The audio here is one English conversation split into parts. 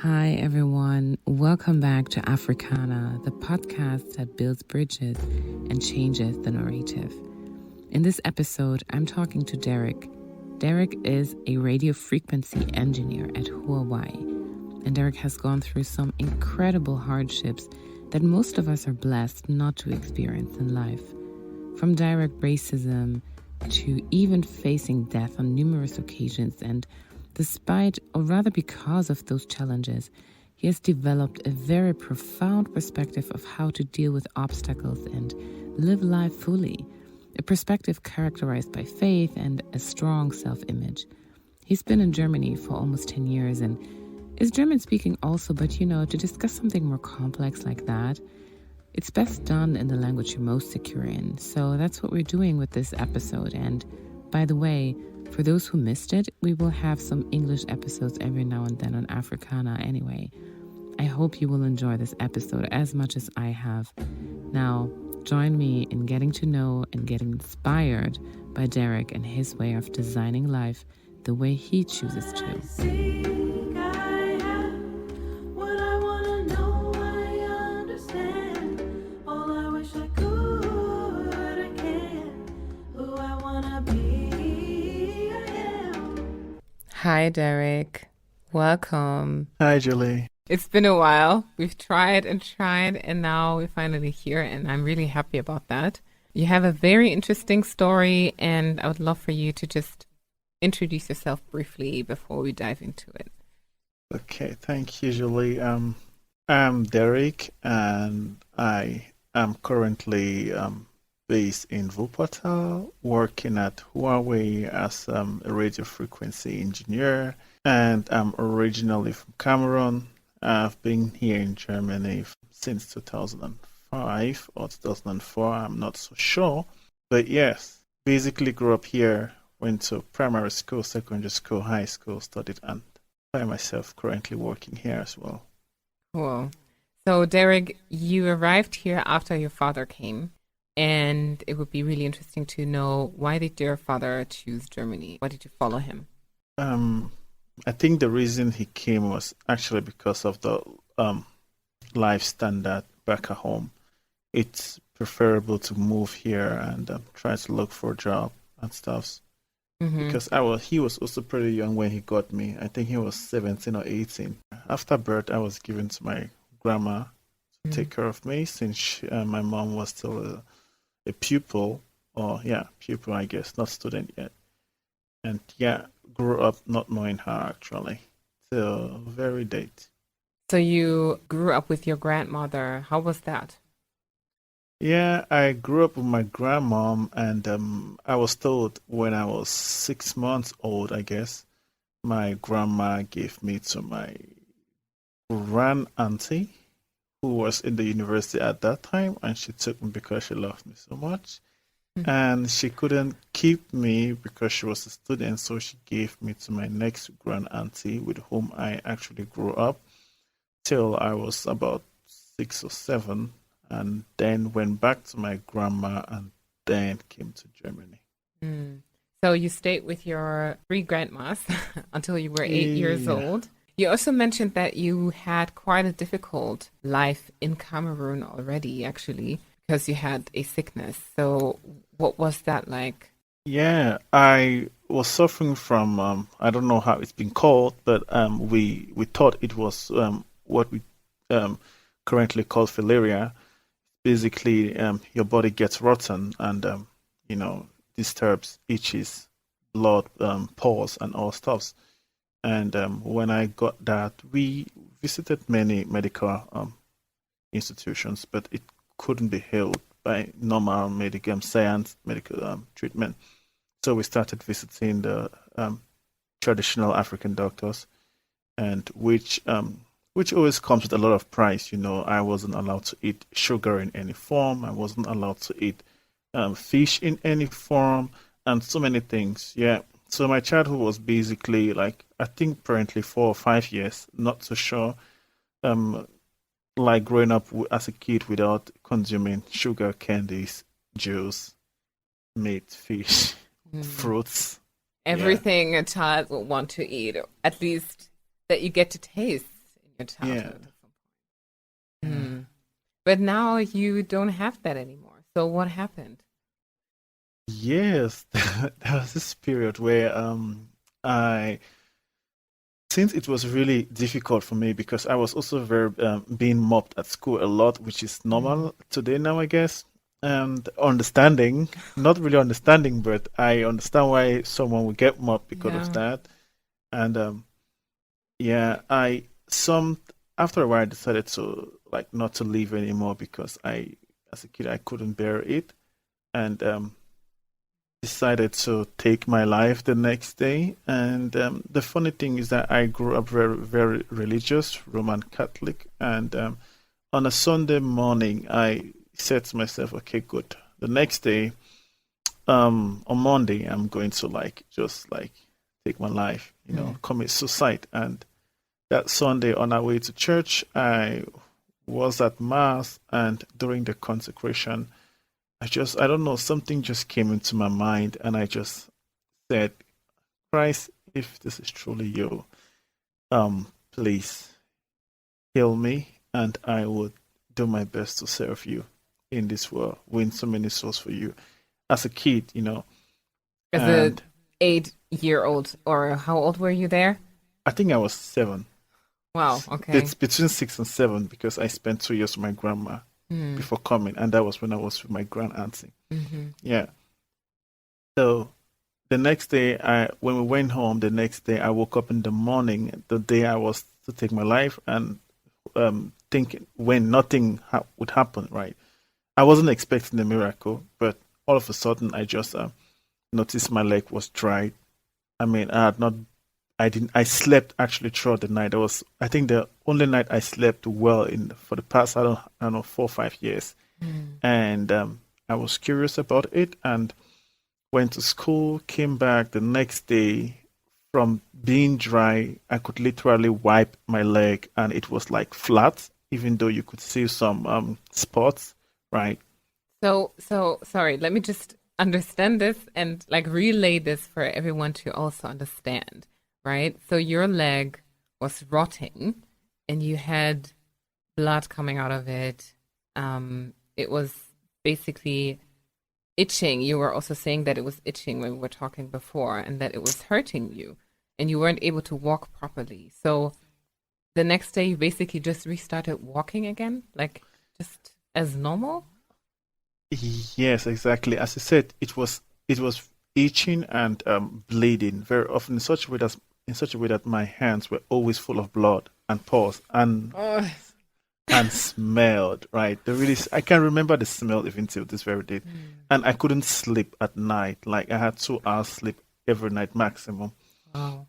Hi, everyone. Welcome back to Africana, the podcast that builds bridges and changes the narrative. In this episode, I'm talking to Derrick. Derrick is a radio frequency engineer at Huawei, and Derrick has gone through some incredible hardships that most of us are blessed not to experience in life. From direct racism to even facing death on numerous occasions, and despite, or rather because of those challenges, he has developed a very profound perspective of how to deal with obstacles and live life fully, a perspective characterized by faith and a strong self-image. He's been in Germany for almost 10 years and is German speaking also, but to discuss something more complex like that, it's best done in the language you're most secure in. So that's what we're doing with this episode. And by the way, for those who missed it, we will have some English episodes every now and then on Africana anyway. I hope you will enjoy this episode as much as I have. Now, join me in getting to know and getting inspired by Derrick and his way of designing life the way he chooses to. Hi, Derrick. Welcome. Hi, Julie. It's been a while. We've tried, and now we're finally here, and I'm really happy about that. You have a very interesting story, and I would love for you to just introduce yourself briefly before we dive into it. Okay, thank you, Julie. I'm Derrick, and I am currently based in Wuppertal, working at Huawei as a radio frequency engineer, and I'm originally from Cameroon. I've been here in Germany since 2005 or 2004, I'm not so sure. But yes, basically grew up here, went to primary school, secondary school, high school, studied, and find myself currently working here as well. Cool. So Derrick, you arrived here after your father came. And it would be really interesting to know, why did your father choose Germany? Why did you follow him? I think the reason he came was actually because of the life standard back at home. It's preferable to move here and try to look for a job and stuff. Mm-hmm. Because he was also pretty young when he got me. I think he was 17 or 18. After birth, I was given to my grandma to take care of me, since my mom was still a pupil, pupil, I guess, not student yet. And grew up not knowing her actually, till very date. So you grew up with your grandmother. How was that? Yeah, I grew up with my grandmom, and I was told when I was 6 months old, I guess, my grandma gave me to my grand auntie, who was in the university at that time, and she took me because she loved me so much. Mm-hmm. And she couldn't keep me because she was a student, so she gave me to my next grand auntie, with whom I actually grew up till I was about 6 or 7, and then went back to my grandma and then came to Germany. Mm. So you stayed with your 3 grandmas until you were 8 years old. You also mentioned that you had quite a difficult life in Cameroon already, actually, because you had a sickness. So what was that like? Yeah, I was suffering from, I don't know how it's been called, but we thought it was what we currently call filaria. Basically, your body gets rotten and, disturbs, itches, blood, pores, and all stuffs. And when I got that, we visited many medical institutions, but it couldn't be healed by normal medical treatment. So we started visiting the traditional African doctors, and which always comes with a lot of price. I wasn't allowed to eat sugar in any form. I wasn't allowed to eat fish in any form, and so many things. Yeah. So my childhood was basically like, I think apparently 4 or 5 years, not so sure, like growing up as a kid without consuming sugar, candies, juice, meat, fish, fruits. Everything a child will want to eat, or at least that you get to taste your Yeah. childhood at some point. Hmm. But now you don't have that anymore. So what happened? Yes, there was this period where I since it was really difficult for me because I was also very being mobbed at school a lot, which is Mm. normal today now, I guess. And understanding, not really understanding, but I understand why someone would get mobbed because of Yeah. that. And yeah, I some after a while I decided to like not to leave anymore because as a kid, I couldn't bear it, and decided to take my life the next day. And the funny thing is that I grew up very, very religious, Roman Catholic. And on a Sunday morning, I said to myself, okay, good. The next day, on Monday, I'm going to like just like take my life, Mm. commit suicide. And that Sunday, on our way to church, I was at Mass, and during the consecration, I don't know, something just came into my mind, and I just said, Christ, if this is truly you, please heal me, and I would do my best to serve you in this world, win so many souls for you. As a kid, As a and 8-year-old, or how old were you there? I think I was 7. Wow. Okay. It's between 6 and 7 because I spent 2 years with my grandma Hmm. before coming, and that was when I was with my grand auntie. Mm-hmm. Yeah. So the next day, when we went home, the next day I woke up in the morning, the day I was to take my life, and thinking when nothing would happen. Right, I wasn't expecting a miracle, but all of a sudden I just noticed my leg was dried. I mean, I had not, I didn't, I slept actually throughout the night. I think, the only night I slept well in for the past, I don't know, 4 or 5 years, Mm. and I was curious about it, and went to school, came back the next day. From being dry, I could literally wipe my leg and it was like flat, even though you could see some spots, right? So sorry, let me just understand this and like relay this for everyone to also understand, right? So your leg was rotting and you had blood coming out of it. It was basically itching. You were also saying that it was itching when we were talking before and that it was hurting you and you weren't able to walk properly. So the next day you basically just restarted walking again, like just as normal? Yes, exactly. As I said, it was itching and bleeding very often in such a way that my hands were always full of blood and pus Oh. and smelled, right? I can remember the smell even till this very day. Mm. And I couldn't sleep at night. Like I had 2 hours sleep every night maximum. Wow.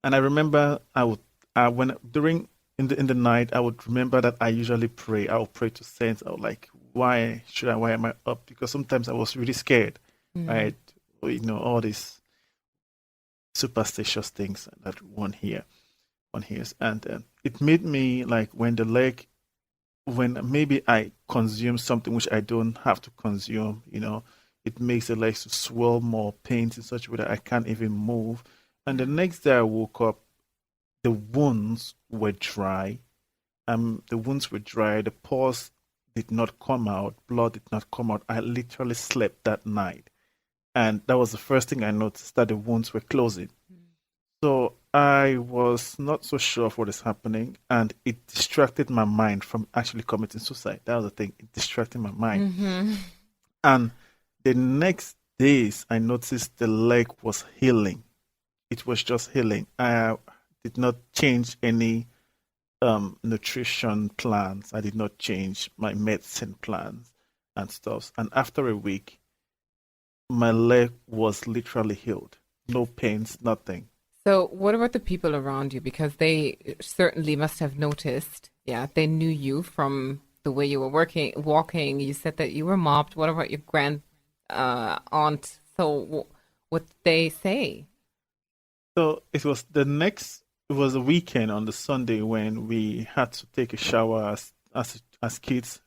And I remember I would when during in the night I would remember that I usually pray. I would pray to saints. I would like, why am I up? Because sometimes I was really scared. Mm. Right? All these superstitious things that one hears. And it made me like when maybe I consume something which I don't have to consume, it makes the legs to swell more, pains in such a way that I can't even move. And the Yeah. next day I woke up, the wounds were dry. The wounds were dry. The pus did not come out. Blood did not come out. I literally slept that night, and that was the first thing I noticed, that the wounds were closing. So I was not so sure of what is happening, and it distracted my mind from actually committing suicide. That was the thing. It distracted my mind. Mm-hmm. And the next days, I noticed the leg was healing. It was just healing. I did not change any nutrition plans. I did not change my medicine plans and stuff. And after a week, my leg was literally healed. No pains, nothing. So, what about the people around you? Because they certainly must have noticed. Yeah, they knew you from the way you were walking. You said that you were mobbed. What about your grand aunt? So, what did they say? So it was a weekend on the Sunday when we had to take a shower as kids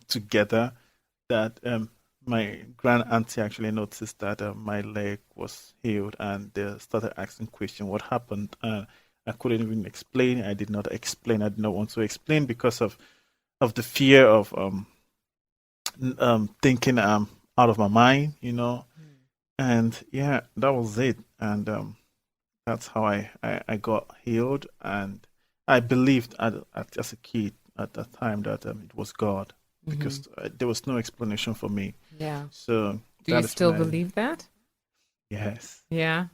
together, that my grand auntie actually noticed that my leg was healed, and they started asking question what happened. I couldn't even explain. I did not explain. I did not want to explain because of the fear of thinking out of my mind, And yeah, that was it. And that's how I got healed. And I believed as a kid at that time that it was God because there was no explanation for me. Yeah. So Do you that is still when believe that? yes, Yeah.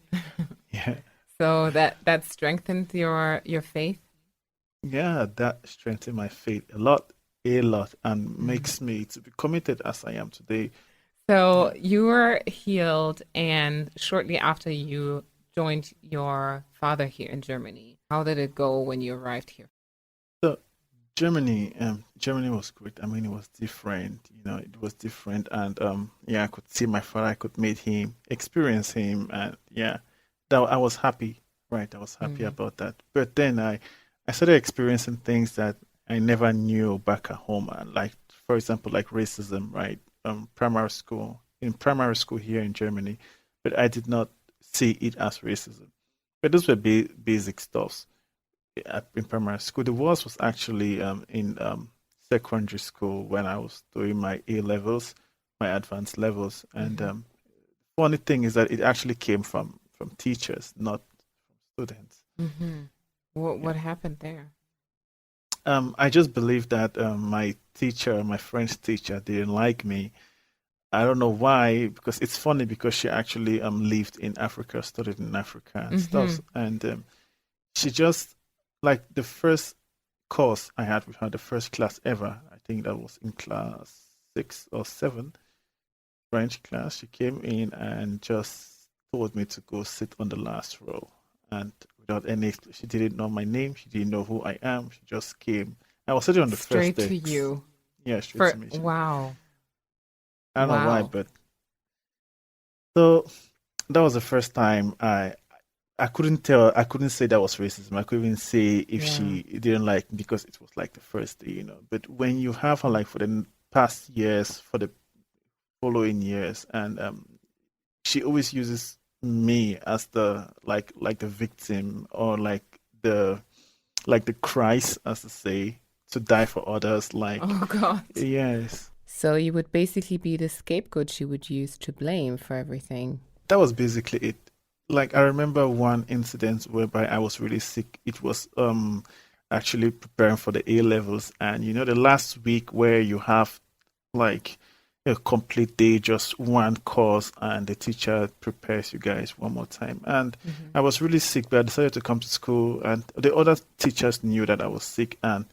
yeah, So that strengthened your faith? yeah, that strengthened my faith a lot, and makes me to be committed as I am today. So Yeah. you were healed, and shortly after you joined your father here in Germany. How did it go when you arrived here? So Germany was great. I mean, it was different. It was different, and yeah, I could see my father. I could meet him, experience him, and yeah, that I was happy. Right, I was happy Mm. about that. But then I started experiencing things that I never knew back at home, like for example, like racism. Right, in primary school here in Germany, but I did not see it as racism. But those were basic stuffs in primary school. The worst was actually in secondary school when I was doing my A levels, my advanced levels. And Mm-hmm. funny thing is that it actually came from teachers, not from students. Mm-hmm. What Yeah. what happened there? I just believe that my French teacher, didn't like me. I don't know why, because it's funny because she actually lived in Africa, studied in Africa and Mm-hmm. stuff, and she just like the first course I had with her, the first class ever. I think that was in class 6 or 7, French class. She came in and just told me to go sit on the last row. And without she didn't know my name. She didn't know who I am. She just came. I was sitting on the first Straight to desk. you. Yeah, straight to For me. wow. I don't know why, Wow. but so that was the first time I couldn't tell. I couldn't say that was racism. I couldn't even say if Yeah. she didn't like me because it was like the first day. But when you have her like for the past years, for the following years, and she always uses me as the like the victim or like the Christ, as to say, to die for others. Like Oh God. yes, So you would basically be the scapegoat she would use to blame for everything. that was basically it. Like I remember one incident whereby I was really sick. It was actually preparing for the A levels, and the last week where you have like a complete day, just one course, and the teacher prepares you guys one more time. And Mm-hmm. I was really sick, but I decided to come to school, and the other teachers knew that I was sick, and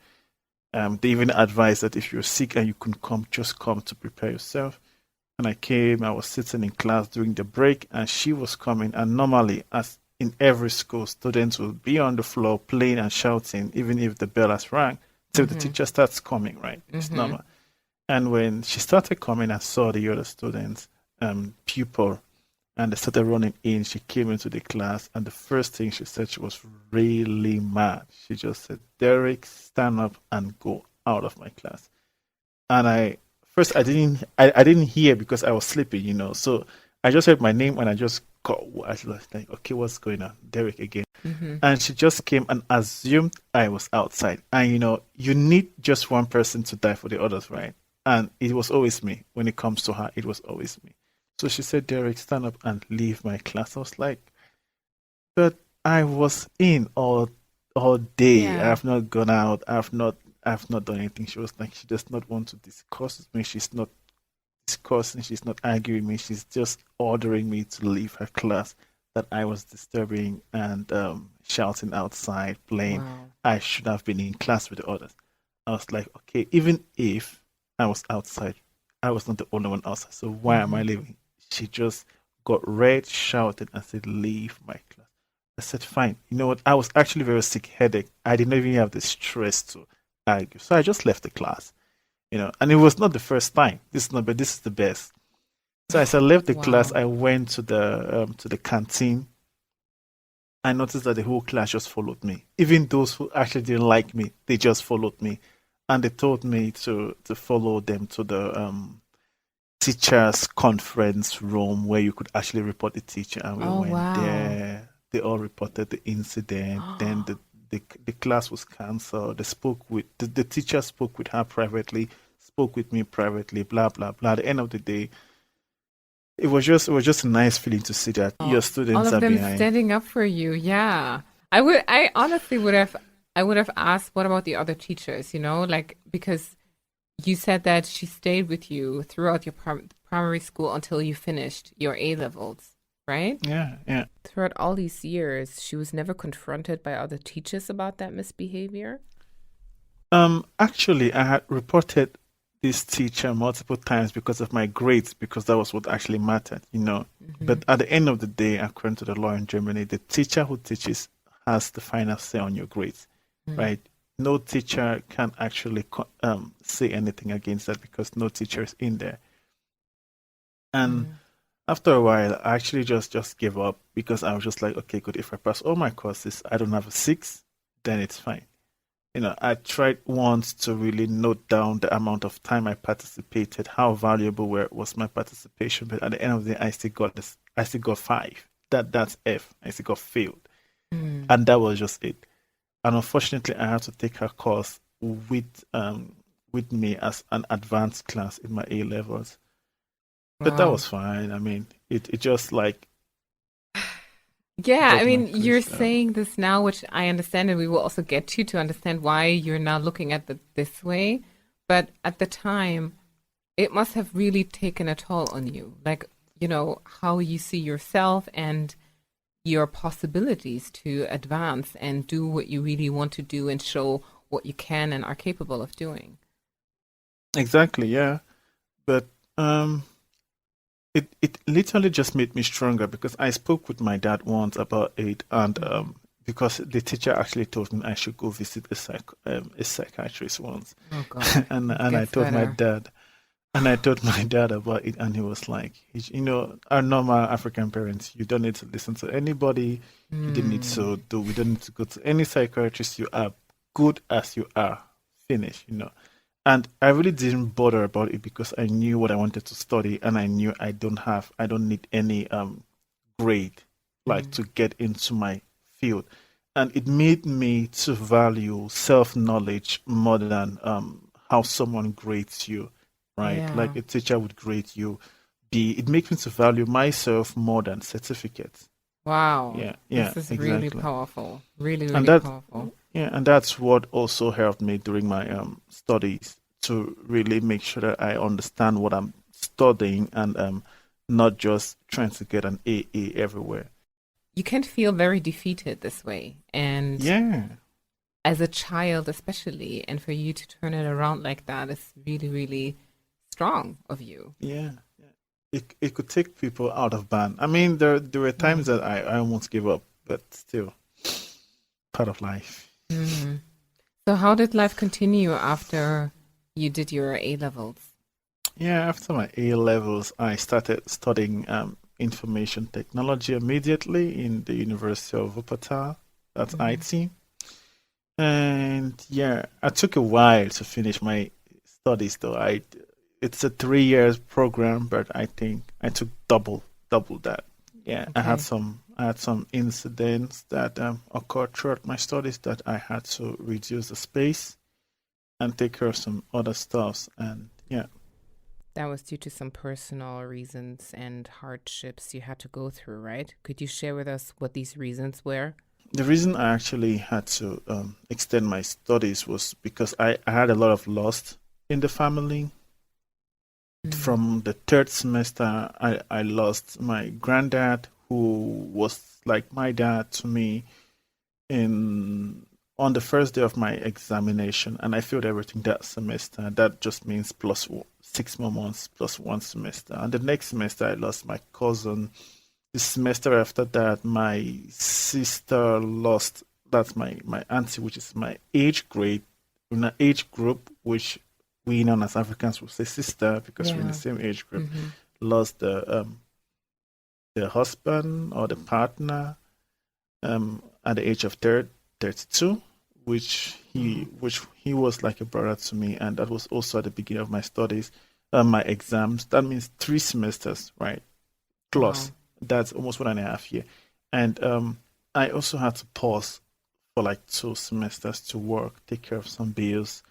they even advised that if you're sick and you can come, just come to prepare yourself. And I came, I was sitting in class during the break, and she was coming. And normally, as in every school, students will be on the floor playing and shouting, even if the bell has rang, till the Mm-hmm. teacher starts coming, right? It's Mm-hmm. normal. And when she started coming, I saw the other students, pupil, and they started running in. She came into the class, and the first thing she said, she was really mad. She just said, Derek, stand up and go out of my class. And I didn't hear because I was sleeping. So I just heard my name and I just got, I was like, okay, what's going on? Derek again. Mm-hmm. And she just came and assumed I was outside. And you need just one person to die for the others, right? And it was always me. When it comes to her, it was always me. So she said, Derek, stand up and leave my class. I was like, but I was in all day. I Yeah. have not gone out. I've not done anything. She was like, she does not want to discuss with me. She's not discussing, she's not arguing me. She's just ordering me to leave her class, that I was disturbing and shouting outside, playing. Wow. I should have been in class with the others. I was like, okay, even if I was outside, I was not the only one outside. So why am I Mm-hmm. leaving? She just got red, shouted, and said, leave my class. I said, fine. You know what? I was actually very sick, headache. I did not even have the stress to argue. So I just left the class. And it was not the first time. But this is the best. So as I left the class, Wow. I went to the canteen. I noticed that the whole class just followed me. Even those who actually didn't like me, they just followed me, and they told me to follow them to the teachers' conference room where you could actually report the teacher. And we Oh went wow. there. they all reported the incident. Then the class was canceled. The teacher spoke with her privately, spoke with me privately, blah blah blah. At the end of the day, it was just a nice feeling to see that your All students of are them behind. standing up for you. Yeah. I honestly I would have asked, what about the other teachers, like, because you said that she stayed with you throughout your primary school until you finished your A levels, right? Yeah, yeah. Throughout all these years, she was never confronted by other teachers about that misbehavior. Actually, I had reported this teacher multiple times because of my grades, because that was what actually mattered. Hmm. But at the end of the day, according to the law in Germany, the teacher who teaches has the final say on your grades, right? No teacher can actually say anything against that because no teacher is in there. And Mm. after a while, I actually just gave up because I was just like, okay, good. If I pass all my courses, I don't have a six, then it's fine. I tried once to really note down the amount of time I participated, how valuable was my participation, but at the end of the day, I still got five. That's F. I still got failed, Mm. and that was just it. And unfortunately, I had to take her course with me as an advanced class in my A levels, but that Wow. was fine. I mean, it just like Yeah, I brought my mean, you're grades down. saying this now, which I understand, and we will also get to understand why you're now looking at it this way. But at the time, it must have really taken a toll on you, like, how you see yourself and your possibilities to advance and do what you really want to do and show what you can and are capable of doing. Exactly, yeah. But um, it literally just made me stronger because I spoke with my dad once about it, and Hmm. because the teacher actually told me I should go visit a psychiatrist once, Oh God, and it and I gets told my better. dad, and I told my dad about it, and he was like, our normal African parents, you don't need to listen to anybody, you don't need Hmm. to do, we don't need to go to any psychiatrist. You are good as you are. Finish. And I really didn't bother about it because I knew what I wanted to study, and I knew I don't need any grade like Hmm. to get into my field. And it made me to value self-knowledge more than how someone grades you, right? Yeah. Like a teacher would grade you. It makes me to value myself more than certificates. Wow. Yeah, yeah, This is really exactly. powerful. Really, And really that, powerful. yeah, and that's what also helped me during my studies to really make sure that I understand what I'm studying, and not just trying to get an AA everywhere. You can feel very defeated this way. And Yeah, as a child, especially, and for you to turn it around like that is really, really strong of you. yeah, yeah. It could take people out of band. I mean, there were Yeah. times that I almost gave up, but still part of life. Hmm. So, how did life continue after you did your A levels? Yeah, after my A levels, I started studying information technology immediately in the University of Wuppertal. That's Hmm. IT. And yeah, I took a while to finish my studies though. It's a 3 years program, but I think I took double that. Yeah, Okay. I had some incidents that occurred throughout my studies that I had to reduce the space and take care of some other stuffs. And yeah, That was due to some personal reasons and hardships you had to go through, right? Could you share with us what these reasons were? the reason I actually had to extend my studies was because I had a lot of loss in the family. Mm. From the third semester, I lost my granddad, who was like my dad to me, in on the first day of my examination, and I failed everything that semester. That just means 6 more months plus one semester. And the next semester, I lost my cousin. The semester after that, my sister lost. That's my auntie, which is my age grade, in an age group, which we known as Africans would say sister because we're in the Yeah. same age group. Hmm. Lost the husband or the partner at the age of 32, Oh. which he was like a brother to me, and that was also at the beginning of my studies, my exams. That means 3 semesters, right? Plus, Wow. that's almost 1.5 years. And I also had to pause for like 2 semesters to work, take care of some bills,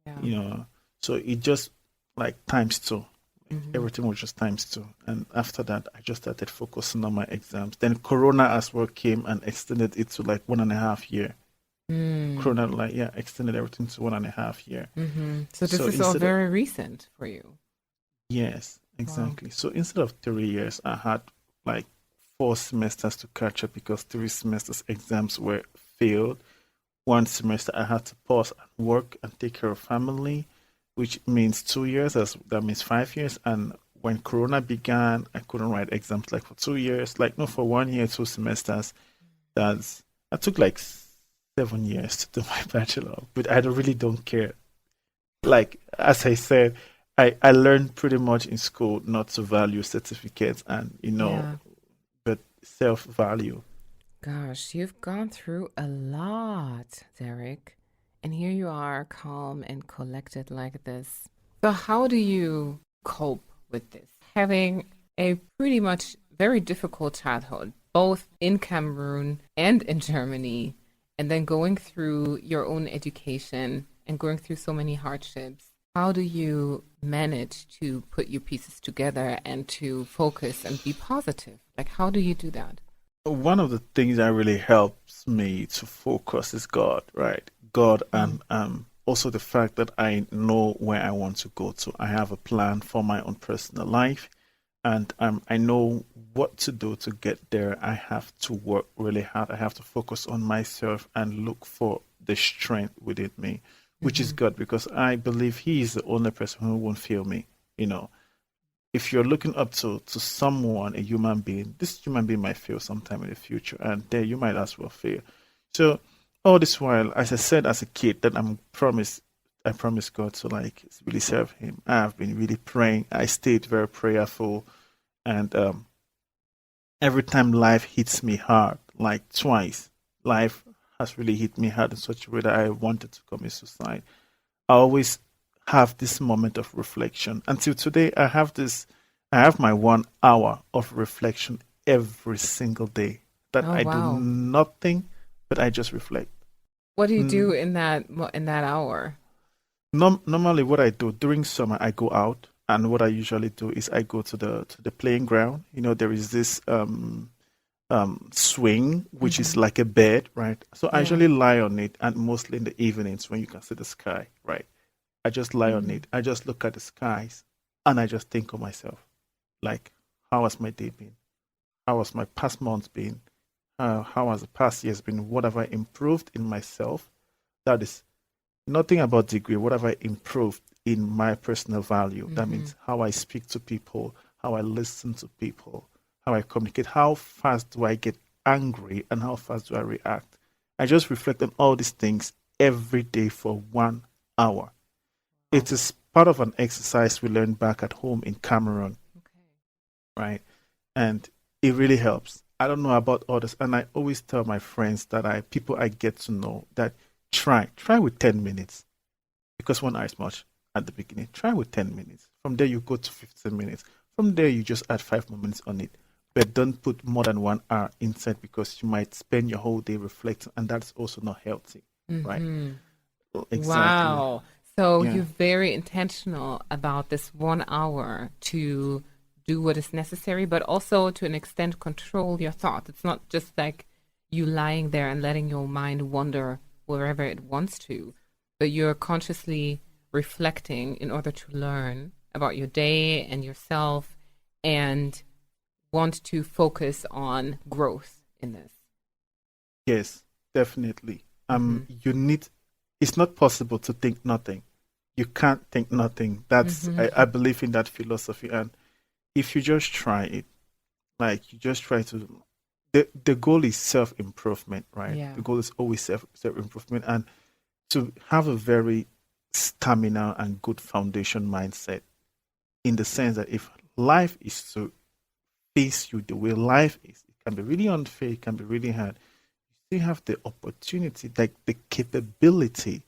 Yeah. you know. So it just like times two. Mm-hmm. Everything was just times two. And after that, I just started focusing on my exams. Then Corona as well came and extended it to like 1.5 year. Mm. Corona, like, yeah, extended everything to 1.5 year. Mm-hmm. So this So is all instead of, very recent for you. yes, Wow. exactly. So instead of 3 years, I had like 4 semesters to catch up because 3 semesters exams were failed. One semester I had to pause and work and take care of family, which means 2 years. That means 5 years. And when Corona began, I couldn't write exams like for 2 years. Like no, for 1 year, 2 semesters. That's I took like 7 years to do my bachelor, but I really don't care. Like as I said, I learned pretty much in school not to value certificates and Yeah. but self value. Gosh, you've gone through a lot, Derek. And here you are, calm and collected like this. So, how do you cope with this? Having a pretty much very difficult childhood, both in Cameroon and in Germany, and then going through your own education and going through so many hardships. How do you manage to put your pieces together and to focus and be positive? Like, how do you do that? One of the things that really helps me to focus is God, right? God, Mm. and also the fact that I know where I want to go to. I have a plan for my own personal life, and I know what to do to get there. I have to work really hard. I have to focus on myself and look for the strength within me, which is Mm-hmm. God, because I believe He is the only person who won't fail me. You know, if you're looking up to someone, a human being, this human being might fail sometime in the future, and there you might as well fail. So all this while, as I said as a kid, that I promised God to like really serve Him. I've been really praying. I stayed very prayerful, and every time life hits me hard, like twice, life has really hit me hard in such a way that I wanted to commit suicide. I always have this moment of reflection. Until today, I have my 1 hour of reflection every single day that Oh, I do wow. nothing, but I just reflect. What do you do Mm, in that hour? Normally, what I do during summer, I go out, and what I usually do is I go to the playing ground. You know, there is this swing, which is Mm-hmm. like a bed, right? So I Yeah. usually lie on it, and mostly in the evenings when you can see the sky, right? I just lie on Mm. it. I just look at the skies and I just think of myself. Like, how has my day been? How has my past month been? How has the past years been? What have I improved in myself? That is nothing about degree. What have I improved in my personal value? That Mm-hmm. means how I speak to people, how I listen to people, how I communicate, how fast do I get angry, and how fast do I react. I just reflect on all these things every day for 1 hour. Wow. It is part of an exercise we learned back at home in Cameroon, Okay. right? And it really helps. I don't know about others, and I always tell my friends that people I get to know that try with 10 minutes because 1 hour is much at the beginning. Try with 10 minutes. From there you go to 15 minutes. From there you just add 5 more minutes on it. But don't put more than 1 hour inside because you might spend your whole day reflecting, and that's also not healthy, right? Mm-hmm. Exactly. Wow. So Yeah. you're very intentional about this 1 hour to do what is necessary, but also to an extent control your thoughts. It's not just like you lying there and letting your mind wander wherever it wants to, but you're consciously reflecting in order to learn about your day and yourself and want to focus on growth in this. Yes, definitely. Mm-hmm. You need, it's not possible to think nothing. You can't think nothing. I Mm-hmm. believe in that philosophy. And if you just try it, like you just try to, the goal is self improvement, right? Yeah. The goal is always self improvement and to have a very stamina and good foundation mindset in the sense that if life is to face you the way life is, it can be really unfair, it can be really hard. You have the opportunity, like the capability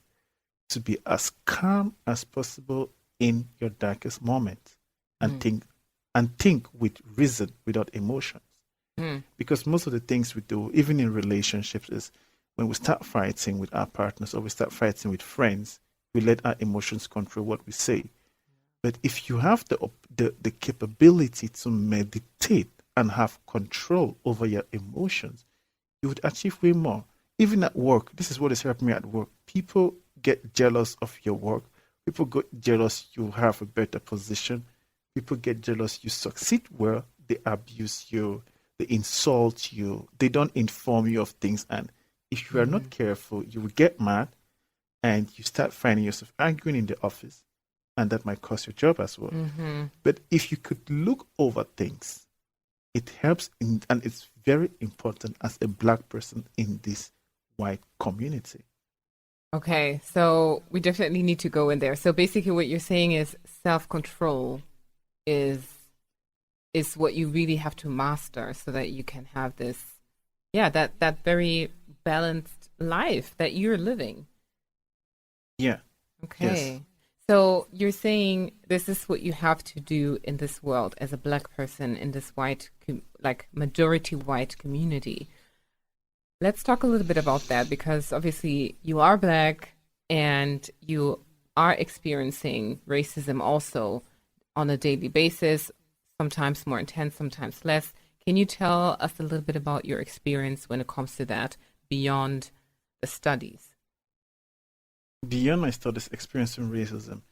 to be as calm as possible in your darkest moment and Mm. think with reason without emotions. Because most of the things we do, even in relationships, is when we start fighting with our partners or we start fighting with friends, we let our emotions control what we say. But if you have the capability to meditate and have control over your emotions, you would achieve way more. Even at work, this is what is helping me at work. People get jealous of your work. People get jealous you have a better position. People get jealous you succeed well. They abuse you. They insult you. They don't inform you of things. And if you are not careful, you will get mad and you start finding yourself arguing in the office. And that might cost your job as well. But if you could look over things, it helps, and it's very important as a Black person in this white community. Okay, so we definitely need to go in there. So basically what you're saying is self-control is what you really have to master so that you can have this, that very balanced life that you're living. Yeah. Okay. Yes. So you're saying this is what you have to do in this world as a Black person in this white, majority white community. Let's talk a little bit about that, because obviously you are Black and you are experiencing racism also on a daily basis, sometimes more intense, sometimes less. Can you tell us a little bit about your experience when it comes to that beyond the studies? Beyond my studies, experiencing racism,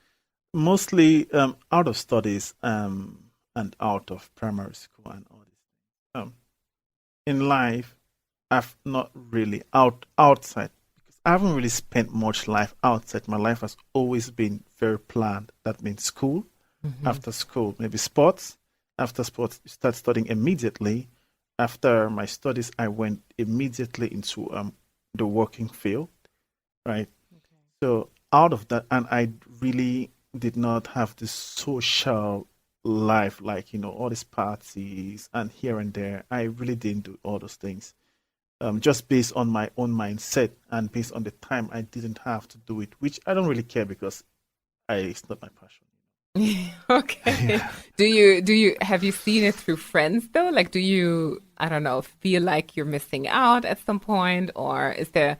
mostly out of studies and out of primary school and all this. In life, I've not really outside, because I haven't really spent much life outside. My life has always been very planned. That means school, after school, maybe sports. After sports, you start studying immediately. After my studies, I went immediately into the working field, right? So out of that, and I really did not have this social life, like, all these parties and here and there. I really didn't do all those things. Just based on my own mindset and based on the time I didn't have to do it, which I don't really care because it's not my passion. Okay. Yeah. Do you have you seen it through friends though? Like, do you, I don't know, feel like you're missing out at some point, or is there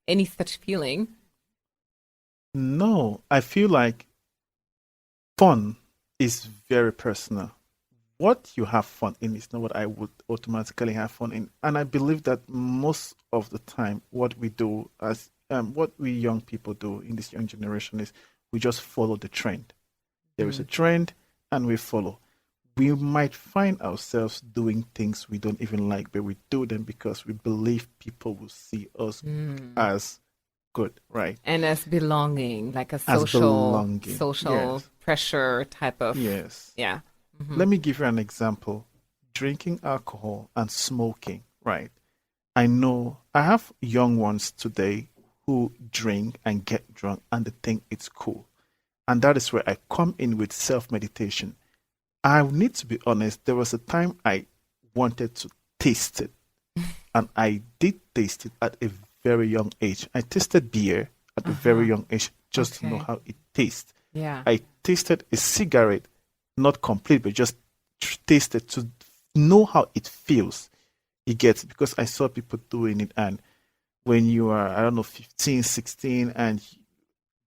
any such feeling? No, I feel like fun is very personal. What you have fun in is not what I would automatically have fun in. And I believe that most of the time, what we do as what we young people do in this young generation is we just follow the trend. There is a trend and we follow. We might find ourselves doing things we don't even like, but we do them because we believe people will see us as good, right? And as belonging, like a As social belonging. Yes. pressure type of, Yes. yeah. Let me give you an example. Drinking alcohol and smoking, right? I know I have young ones today who drink and get drunk and they think it's cool. And that is where I come in with self-meditation. I need to be honest, there was a time I wanted to taste it. And I did taste it at a very young age. I tasted beer at a very young age just to know how it tastes. Yeah. I tasted a cigarette, not complete, but just tasted to know how it feels. You get it? Because I saw people doing it. And when you are, I don't know, 15, 16, and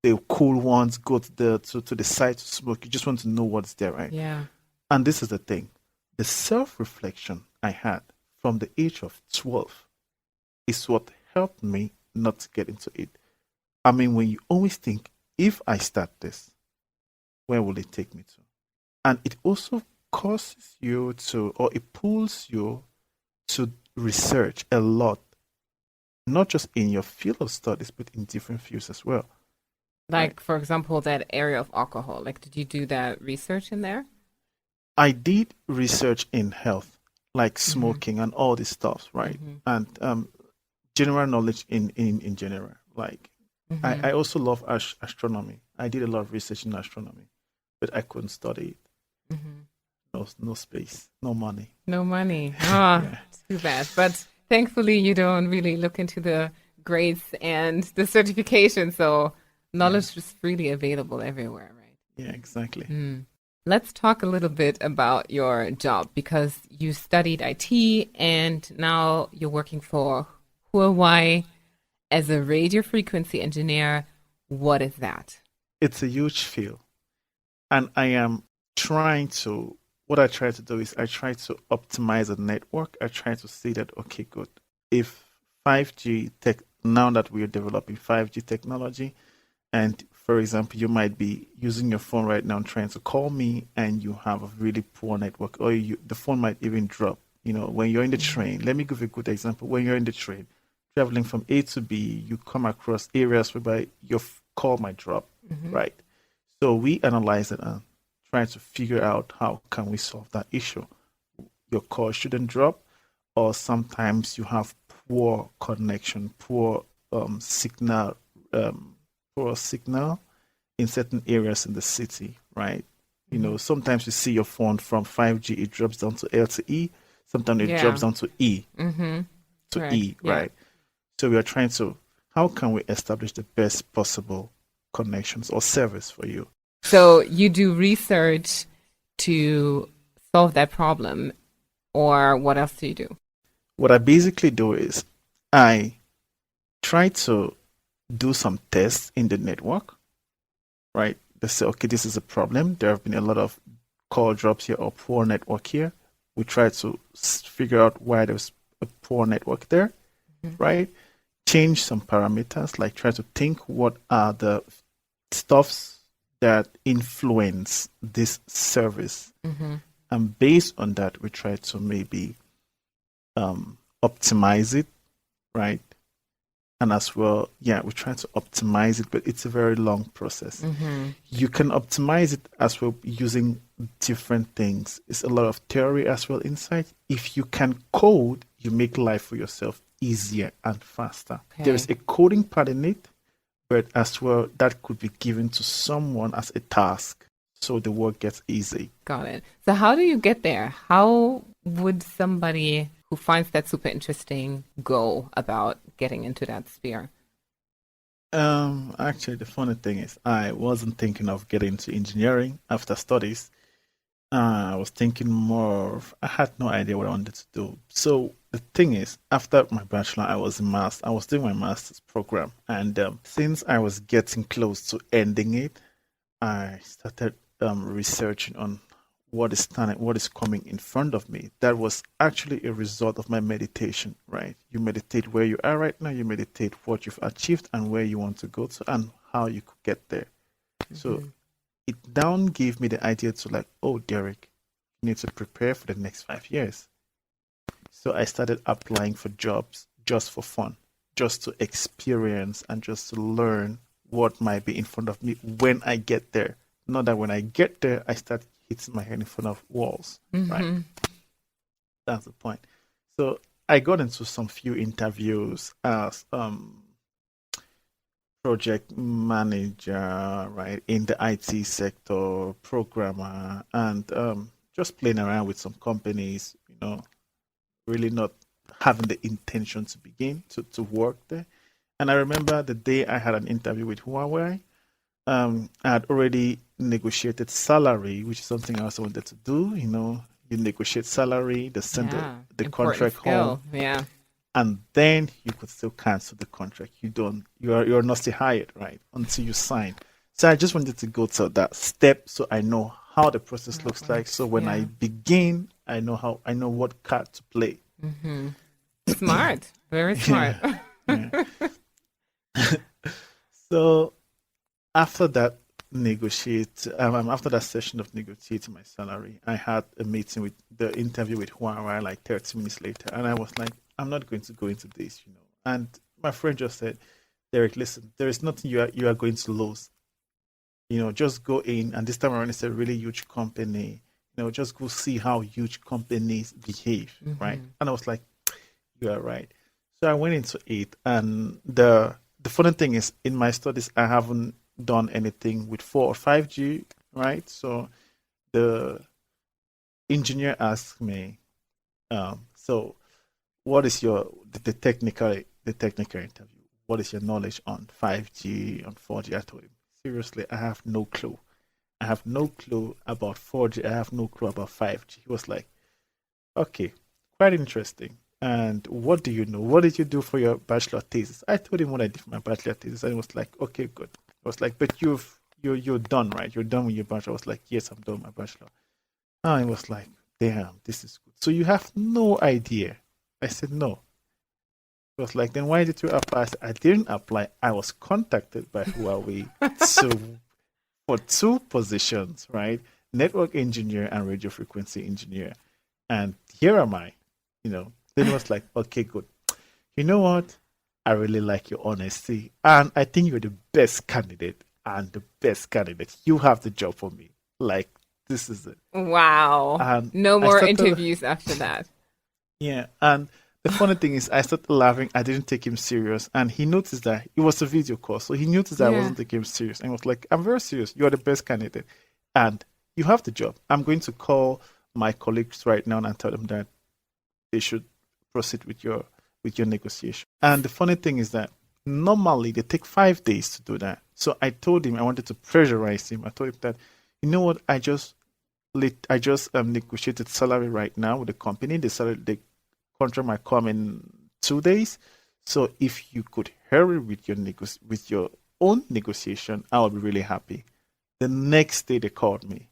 the cool ones go to the side to smoke, you just want to know what's there, right? Yeah. And this is the thing. The self-reflection I had from the age of 12 is what helped me not to get into it. I mean, when you always think, if I start this, where will it take me to? And it also causes you to, or it pulls you to research a lot, not just in your field of studies, but in different fields as well. Like, Right. for example, that area of alcohol. Like, did you do that research in there? I did research in health, like smoking and all this stuff, right? And general knowledge in general. Like, I also love astronomy. I did a lot of research in astronomy, but I couldn't study it. No space, no money. No money. Ah, Yeah. too bad. But thankfully, you don't really look into the grades and the certification, so knowledge is freely available everywhere, right? Yeah, exactly. Let's talk a little bit about your job because you studied IT and now you're working for Huawei as a radio frequency engineer. What is that? It's a huge field. And I am trying to, what I try to do is I try to optimize a network. I try to see that, okay, good. If 5G tech, now that we're developing 5G technology, and for example, you might be using your phone right now trying to call me and you have a really poor network, or the phone might even drop. When you're in the train, let me give you a good example. When you're in the train, traveling from A to B, you come across areas whereby your call might drop, right? So we analyze it and try to figure out how can we solve that issue. Your call shouldn't drop, or sometimes you have poor connection, signal, poor signal in certain areas in the city, right? Sometimes you see your phone from 5G, it drops down to LTE. Sometimes it drops down to E, Correct. E, Yeah. right? So we are trying to, how can we establish the best possible connections or service for you? So you do research to solve that problem, or what else do you do? What I basically do is I try to do some tests in the network, right? They say, okay, this is a problem. There have been a lot of call drops here or poor network here. We try to figure out why there's a poor network there, right? Change some parameters, like try to think what are the stuffs that influence this service. And based on that, we try to maybe optimize it, right? And as well, we try to optimize it, but it's a very long process. You can optimize it as well using different things. It's a lot of theory as well inside. If you can code, you make life for yourself easier and faster. Okay. There is a coding part in it, but as well, that could be given to someone as a task, so the work gets easy. Got it. So how do you get there? How would somebody who finds that super interesting go about getting into that sphere? Actually, the funny thing is, I wasn't thinking of getting into engineering after studies. I was thinking more of, I had no idea what I wanted to do. So the thing is, after my bachelor, I was doing my master's program. And since I was getting close to ending it, I started researching on what is coming in front of me. That was actually a result of my meditation, right? You meditate where you are right now, you meditate what you've achieved and where you want to go to and how you could get there. So it down gave me the idea to like, oh, Derek, you need to prepare for the next 5 years. So I started applying for jobs just for fun, just to experience and just to learn what might be in front of me when I get there. Not that when I get there, I start hitting my head in front of walls, right? That's the point. So I got into some few interviews as project manager, right, in the IT sector, programmer, and just playing around with some companies, really not having the intention to begin to work there. And I remember the day I had an interview with Huawei, I had already negotiated salary, which is something I also wanted to do. You negotiate salary, they send the contract home, and then you could still cancel the contract. You're not still hired, right, until you sign. So I just wanted to go to that step so I know how the process looks like. So when I begin, I know what card to play. Smart, very smart. Yeah. So after that after that session of negotiating my salary, I had a meeting with the interview with Huawei like 30 minutes later, and I was like, I'm not going to go into this. And my friend just said, Derek, listen, there is nothing you are going to lose. Just go in, and this time around it's a really huge company. Just go see how huge companies behave, right? And I was like, you are right. So I went into it, and the funny thing is, in my studies, I haven't done anything with 4 or 5G, right? So the engineer asked me, so what is the technical interview? What is your knowledge on 5G, on 4G? I told him, seriously, I have no clue. I have no clue about 4G. I have no clue about 5G. He was like, okay, quite interesting. And what do you know? What did you do for your bachelor thesis? I told him what I did for my bachelor thesis, and he was like, okay, good. I was like, but you're done, right? You're done with your bachelor. I was like, yes, I'm done with my bachelor. And he was like, damn, this is good. So you have no idea. I said, no. He was like, then why did you apply? I said, I didn't apply. I was contacted by Huawei for two positions, right? Network engineer and radio frequency engineer. And here am I, Then it was like, okay, good. You know what? I really like your honesty. And I think you're the best candidate and the best candidate. You have the job for me. Like, this is it. Wow. And no more interviews after that. Yeah. And the funny thing is, I started laughing. I didn't take him serious. And he noticed that it was a video call. So he noticed that I wasn't taking him serious. And I was like, I'm very serious. You're the best candidate. And you have the job. I'm going to call my colleagues right now and tell them that they should proceed with your negotiation. And the funny thing is that normally they take 5 days to do that. So I told him I wanted to pressurize him. I told him that, you know what, I just negotiated salary right now with the company. The contract might come in 2 days. So if you could hurry with your own negotiation, I would be really happy. The next day they called me.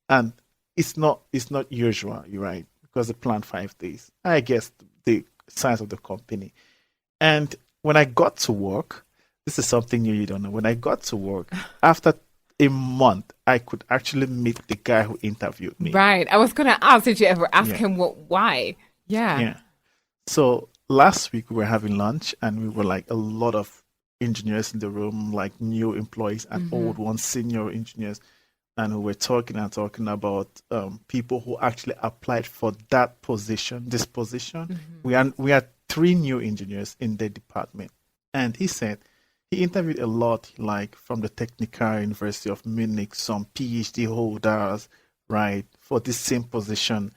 And it's not usual, you're right, because they planned 5 days. I guess the size of the company. And when I got to work, this is something new you don't know. When I got to work, after a month, I could actually meet the guy who interviewed me. Right. I was going to ask, did you ever ask him why? Yeah. So last week we were having lunch and we were like a lot of engineers in the room, like new employees and old ones, senior engineers. And we were talking about people who actually applied for this position. We had 3 new engineers in the department. And he said he interviewed a lot, like from the Technical University of Munich, some PhD holders, right, for this same position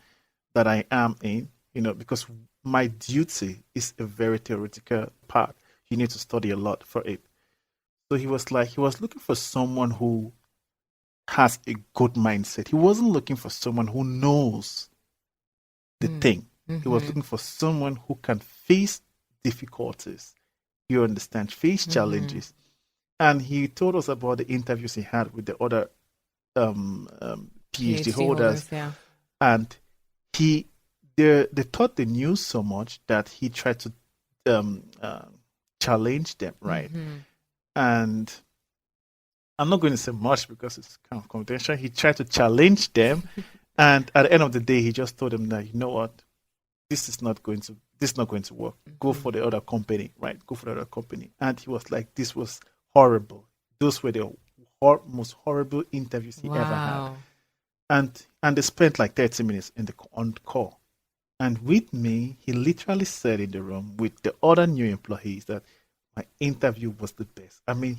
that I am in, because my duty is a very theoretical part. You need to study a lot for it. So he was looking for someone who has a good mindset. He wasn't looking for someone who knows the thing. He was looking for someone who can face difficulties. You understand? Face challenges. And he told us about the interviews he had with the other PhD holders. Yeah. And they thought they knew so much that he tried to challenge them, right? And I'm not going to say much because it's kind of confidential. He tried to challenge them, and at the end of the day, he just told them that, you know what, this is not going to work. Go for the other company, right? Go for the other company. And he was like, this was horrible. Those were the most horrible interviews he ever had. And they spent like 30 minutes on the call. And with me, he literally said in the room with the other new employees that my interview was the best. I mean,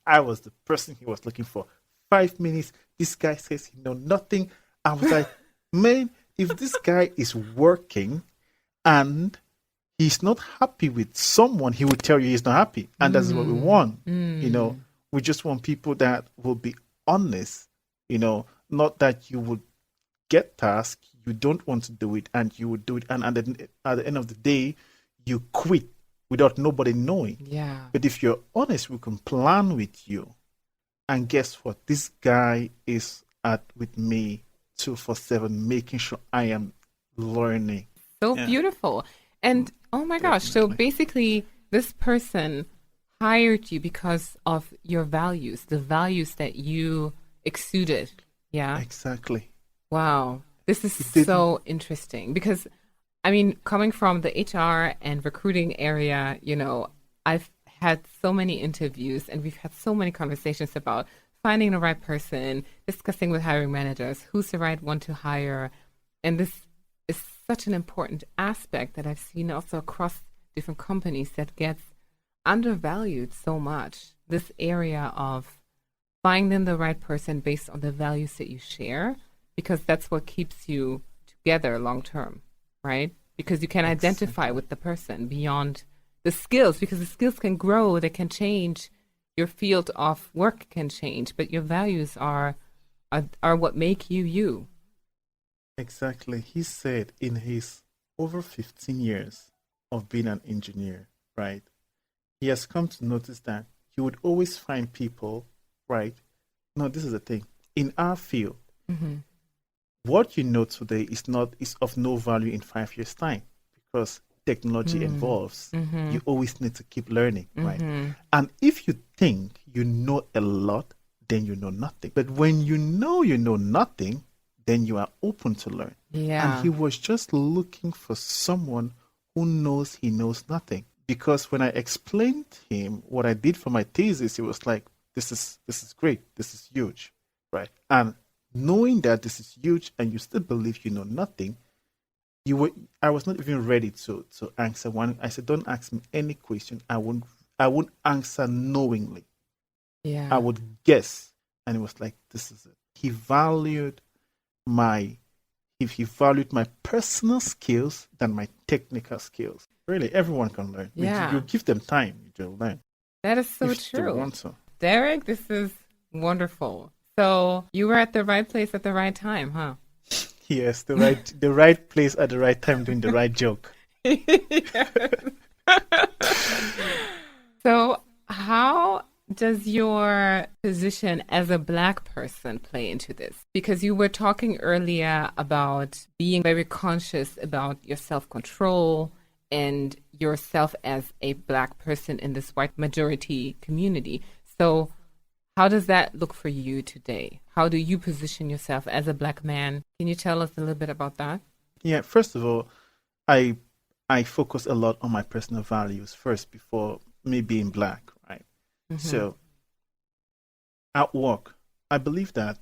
I was the person he was looking for. 5 minutes, this guy says he knows nothing. I was like, man, if this guy is working and he's not happy with someone, he will tell you he's not happy. And that's what we want. We just want people that will be honest, not that you would get tasks, you don't want to do it, and you would do it. And at the end of the day, you quit without nobody knowing. Yeah. But if you're honest, we can plan with you. And guess what? This guy is with me 24/7, making sure I am learning. So beautiful. And oh my gosh, so basically this person hired you because of your values, the values that you exuded. Yeah. Exactly. Wow. This is so interesting because, I mean, coming from the HR and recruiting area, I've had so many interviews and we've had so many conversations about finding the right person, discussing with hiring managers, who's the right one to hire. And this is such an important aspect that I've seen also across different companies that gets undervalued so much. This area of finding the right person based on the values that you share, because that's what keeps you together long term, right? Because you can identify with the person beyond the skills, because the skills can grow, they can change, your field of work can change, but your values are what make you you. Exactly. He said in his over 15 years of being an engineer, right? He has come to notice that he would always find people, right? No, this is the thing. In our field, Mm-hmm. what you know today is of no value in 5 years' time because technology evolves. Mm-hmm. You always need to keep learning, right? Mm-hmm. And if you think you know a lot, then you know nothing. But when you know nothing, then you are open to learn. And Yeah. he was just looking for someone who knows he knows nothing. Because when I explained to him what I did for my thesis, he was like, this is great, this is huge, right? And knowing that this is huge and you still believe you know nothing, I was not even ready to answer one. I said, don't ask me any question. I won't answer knowingly. I Yeah. would guess. And it was like, this is it. My he valued my personal skills than my technical skills. Really, everyone can learn. You Yeah. give them time, they'll learn That is so if they true. want to. Derrick, this is wonderful. So you were at the right place at the right time, huh? Yes, the right place at the right time doing the right joke. So, how does your position as a Black person play into this? Because you were talking earlier about being very conscious about your self-control and yourself as a Black person in this white majority community. So, how does that look for you today? How do you position yourself as a Black man? Can you tell us a little bit about that? Yeah, first of all, I I focus a lot on my personal values first before me being black, right? Mm-hmm. So at work, I believe that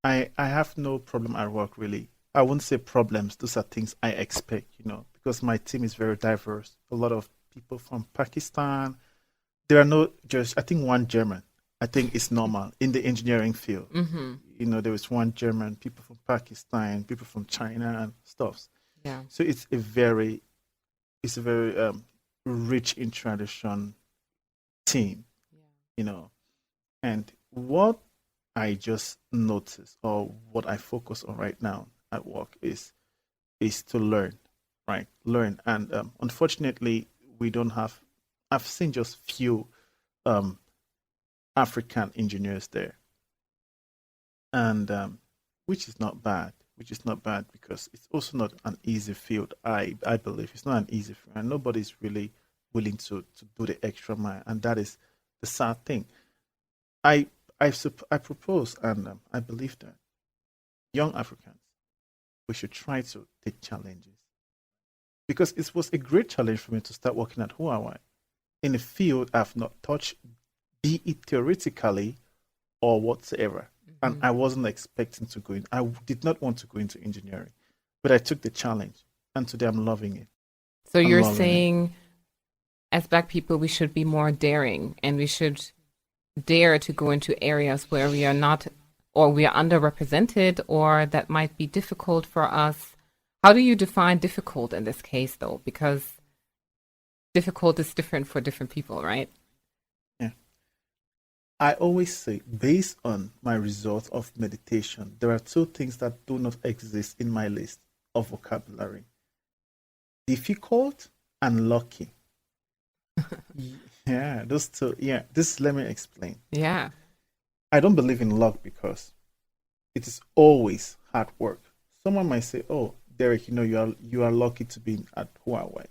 I have no problem at work really. I wouldn't say problems. Those are things I expect, because my team is very diverse. A lot of people from Pakistan. There are no just I think one German. I think it's normal in the engineering field. Mm-hmm. There was one German, people from Pakistan, people from China and stuff. Yeah. So it's a very rich in tradition team, you know. And what I just noticed or what I focus on right now at work is to learn, right? Learn. And unfortunately, we don't have. I've seen just few um, African engineers there, and which is not bad. Which is not bad because it's also not an easy field. I believe it's not an easy field, and nobody's really willing to do the extra mile, and that is the sad thing. I I propose, and I believe that young Africans we should try to take challenges because it was a great challenge for me to start working at Huawei in a field I've not touched, be it theoretically or whatsoever. And Mm-hmm. I wasn't expecting to go in. I did not want to go into engineering, but I took the challenge, and today I'm loving it. So I'm you're loving it. saying, as Black people, we should be more daring and we should dare to go into areas where we are not, or we are underrepresented, or that might be difficult for us. How do you define difficult in this case, though? Because difficult is different for different people, right? Yeah. I always say, based on my results of meditation, there are two things that do not exist in my list of vocabulary: difficult and lucky. Yeah, those two. Yeah, let me explain. Yeah. I don't believe in luck because it is always hard work. Someone might say, "Oh, Derek, you are lucky to be at Huawei,"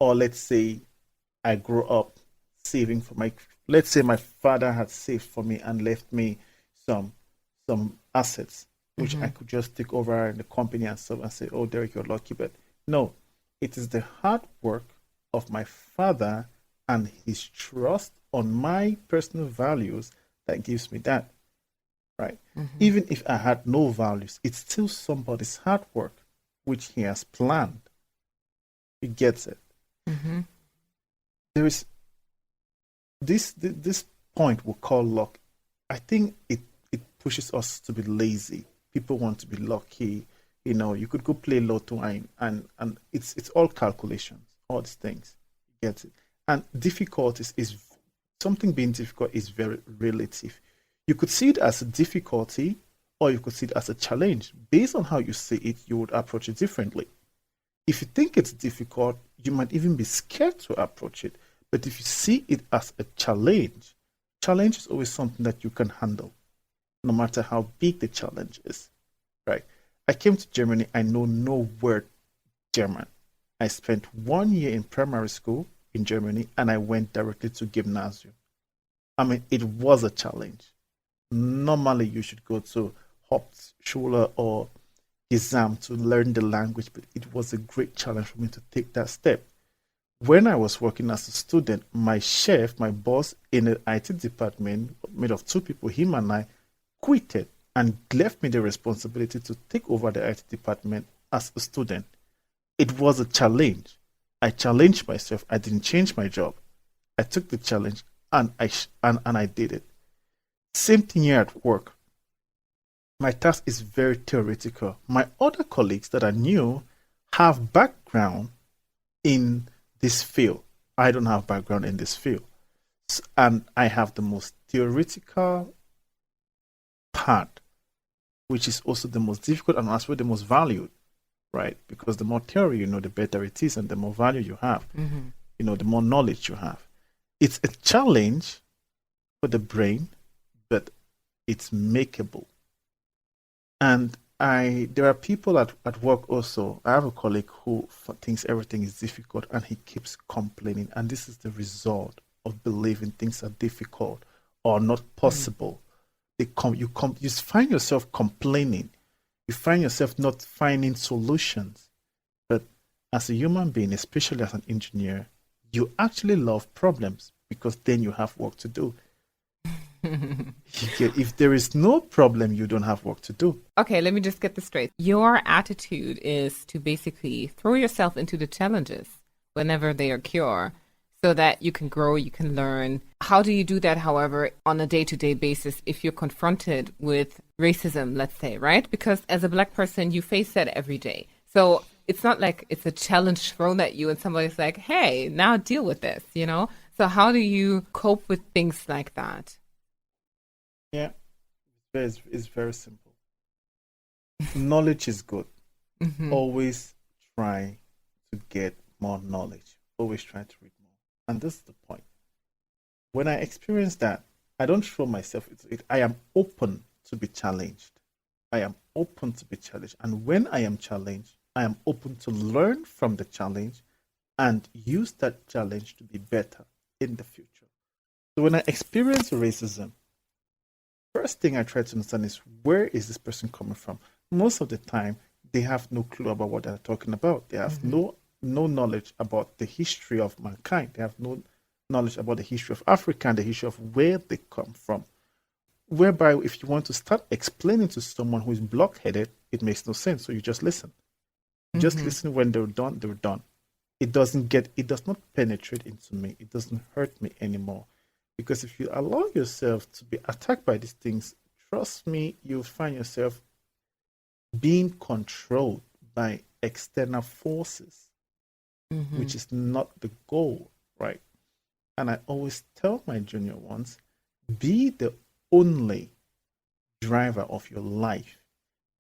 or let's say I grew up saving for my. Let's say my father had saved for me and left me some assets which Mm-hmm. I could just take over in the company and stuff and say, "Oh, Derek, you're lucky." But no, it is the hard work of my father and his trust on my personal values that gives me that, right? Mm-hmm. Even if I had no values, it's still somebody's hard work which he has planned. He gets it. Mm-hmm. There is this point we call luck. I think it pushes us to be lazy. People want to be lucky. You could go play lotto and it's all calculations, all these things. You get it. And difficulties is something being difficult is very relative. You could see it as a difficulty or you could see it as a challenge. Based on how you see it, you would approach it differently. If you think it's difficult, you might even be scared to approach it. But if you see it as a challenge is always something that you can handle, no matter how big the challenge is, right? I came to Germany, I know no word German. I spent 1 year in primary school in Germany and I went directly to gymnasium. I mean, it was a challenge. Normally, you should go to Hauptschule or exam to learn the language, but it was a great challenge for me to take that step. When I was working as a student, my chef, my boss in the IT department, made of two people, him and I, quitted and left me the responsibility to take over the IT department as a student. It was a challenge. I challenged myself. I didn't change my job. I took the challenge and I did it. Same thing here at work. My task is very theoretical. My other colleagues that are new have background in this field. I don't have background in this field. And I have the most theoretical part, which is also the most difficult and also the most valued, right? Because the more theory you know, the better it is and the more value you have. The more knowledge you have. It's a challenge for the brain, but it's makeable. And there are people at work also. I have a colleague who thinks everything is difficult and he keeps complaining. And this is the result of believing things are difficult or not possible. You find yourself complaining. You find yourself not finding solutions. But as a human being, especially as an engineer, you actually love problems because then you have work to do. If there is no problem, you don't have work to do. Okay, let me just get this straight. Your attitude is to basically throw yourself into the challenges whenever they occur so that you can grow, you can learn. How do you do that, however, on a day-to-day basis if you're confronted with racism, let's say, right? Because as a Black person, you face that every day. So it's not like it's a challenge thrown at you and somebody's like, hey, now deal with this, So how do you cope with things like that? Yeah, it's very simple. Knowledge is good. Always try to get more knowledge. Always try to read more. And this is the point. When I experience that, I don't throw myself into it. I am open to be challenged. I am open to be challenged. And when I am challenged, I am open to learn from the challenge and use that challenge to be better in the future. So when I experience racism, first thing I try to understand is where is this person coming from? Most of the time, they have no clue about what they're talking about. They have no knowledge about the history of mankind. They have no knowledge about the history of Africa and the history of where they come from. Whereby, if you want to start explaining to someone who is blockheaded, it makes no sense. So you just listen. Just listen. When they're done, they're done. It does not penetrate into me. It doesn't hurt me anymore. Because if you allow yourself to be attacked by these things, trust me, you'll find yourself being controlled by external forces, which is not the goal, right? And I always tell my junior ones, be the only driver of your life,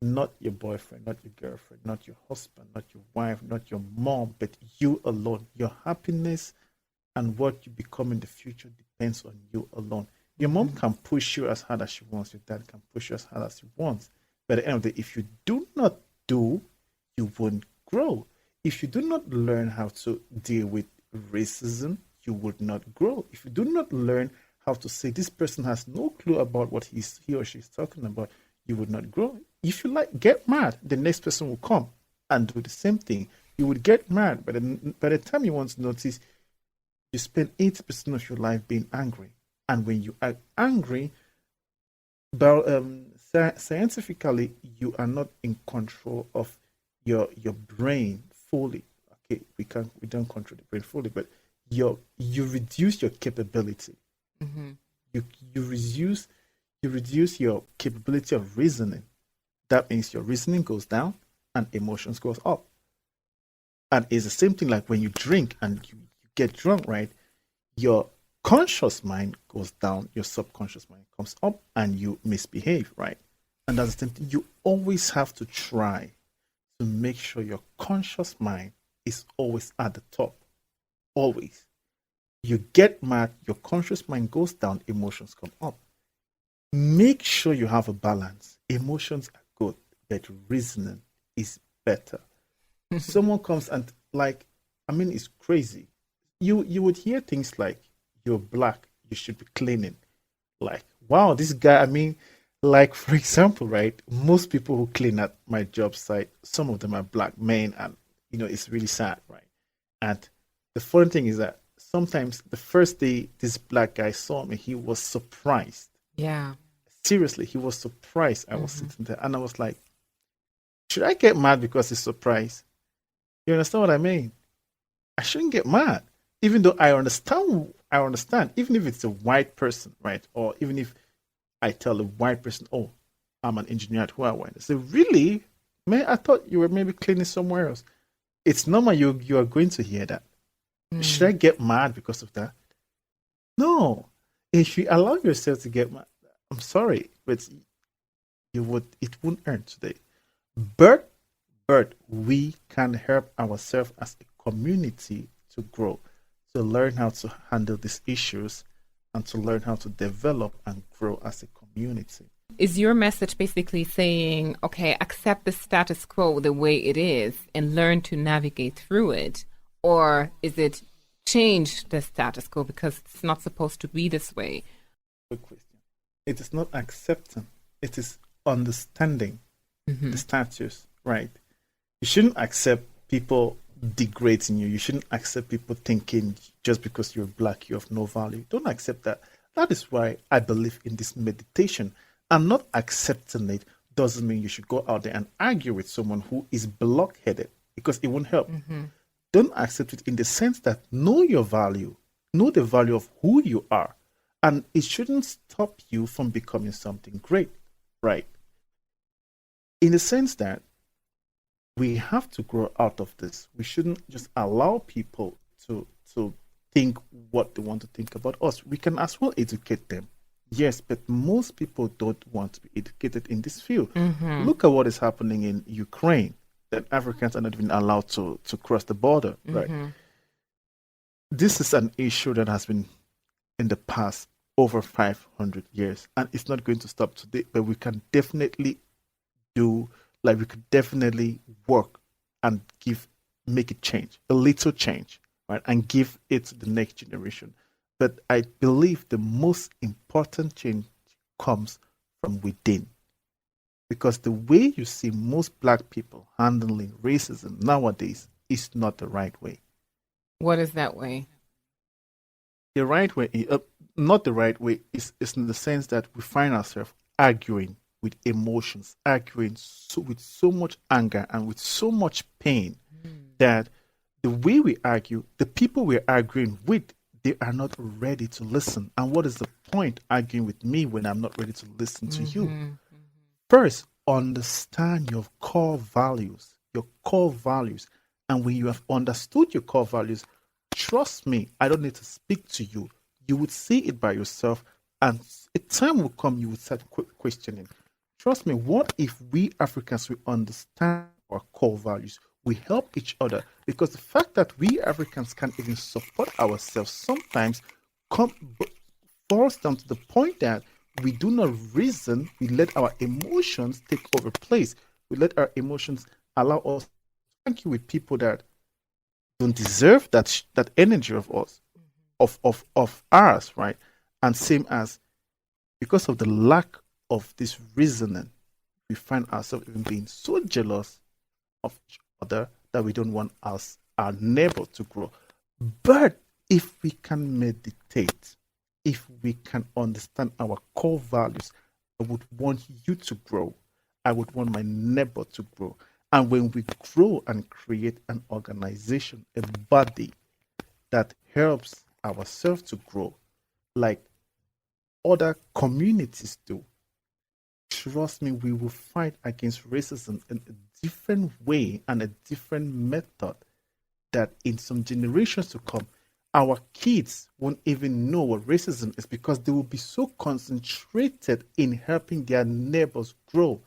not your boyfriend, not your girlfriend, not your husband, not your wife, not your mom, but you alone. Your happiness and what you become in the future depends on you alone. Your mom can push you as hard as she wants. Your dad can push you as hard as he wants. But at the end of the day, if you do not do, you won't grow. If you do not learn how to deal with racism, you would not grow. If you do not learn how to say this person has no clue about what he or she is talking about, you would not grow. If you get mad, the next person will come and do the same thing. You would get mad, but by the time you want to notice, you spend 80% of your life being angry. And when you are angry, scientifically, you are not in control of your brain fully. Okay, we don't control the brain fully, but you reduce your capability. You reduce your capability of reasoning. That means your reasoning goes down and emotions goes up. And it's the same thing like when you drink and you get drunk, right? Your conscious mind goes down, your subconscious mind comes up, and you misbehave, right? And that's the thing. You always have to try to make sure your conscious mind is always at the top. Always. You get mad, your conscious mind goes down, emotions come up. Make sure you have a balance. Emotions are good, but reasoning is better. Someone comes and it's crazy. You would hear things like, "You're black, you should be cleaning." Like, wow, this guy. Like, for example, right? Most people who clean at my job site, some of them are black men, and it's really sad, right? And the funny thing is that sometimes the first day this black guy saw me, he was surprised. Yeah. Seriously, he was surprised. I was sitting there, and I was like, should I get mad because he's surprised? You understand what I mean? I shouldn't get mad, even though I understand. Even if it's a white person, right? Or even if I tell a white person, "Oh, I'm an engineer at Huawei," they say, "Really, man? I thought you were maybe cleaning somewhere else." It's normal. You are going to hear that. Should I get mad because of that? No. If you allow yourself to get mad, I'm sorry, but it won't earn today. But we can help ourselves as a community to grow, to learn how to handle these issues, and to learn how to develop and grow as a community. Is your message basically saying, okay, accept the status quo the way it is and learn to navigate through it? Or is it change the status quo because it's not supposed to be this way? Good question. It is not accepting, it is understanding the status, right? You shouldn't accept people degrading you. You shouldn't accept people thinking just because you're black, you have no value. Don't accept that. That is why I believe in this meditation. And not accepting it doesn't mean you should go out there and argue with someone who is blockheaded, because it won't help. Don't accept it in the sense that know your value, know the value of who you are, and it shouldn't stop you from becoming something great, right? In the sense that we have to grow out of this. We shouldn't just allow people to think what they want to think about us. We can as well educate them. Yes, but most people don't want to be educated in this field. Look at what is happening in Ukraine, that Africans are not even allowed to cross the border, right? This is an issue that has been in the past over 500 years, and it's not going to stop today, but we can definitely we could definitely work and make it change, a little change, right? And give it to the next generation. But I believe the most important change comes from within. Because the way you see most black people handling racism nowadays is not the right way. What is that way? The right way, not the right way, is in the sense that we find ourselves arguing with emotions, arguing with so much anger and with so much pain that the way we argue, the people we're arguing with, they are not ready to listen. And what is the point arguing with me when I'm not ready to listen to you? First, understand your core values, And when you have understood your core values, trust me, I don't need to speak to you. You would see it by yourself, and a time will come you would start questioning. Trust me, what if we Africans, we understand our core values? We help each other, because the fact that we Africans can't even support ourselves sometimes falls down to the point that we do not reason. We let our emotions take over place. We let our emotions allow us to argue with people that don't deserve that energy of us, of ours, right? And same as, because of the lack of this reasoning, we find ourselves even being so jealous of each other that we don't want our neighbor to grow. But if we can meditate, if we can understand our core values, I would want you to grow. I would want my neighbor to grow. And when we grow and create an organization, a body that helps ourselves to grow, like other communities do, trust me, we will fight against racism in a different way and a different method that in some generations to come, our kids won't even know what racism is because they will be so concentrated in helping their neighbors grow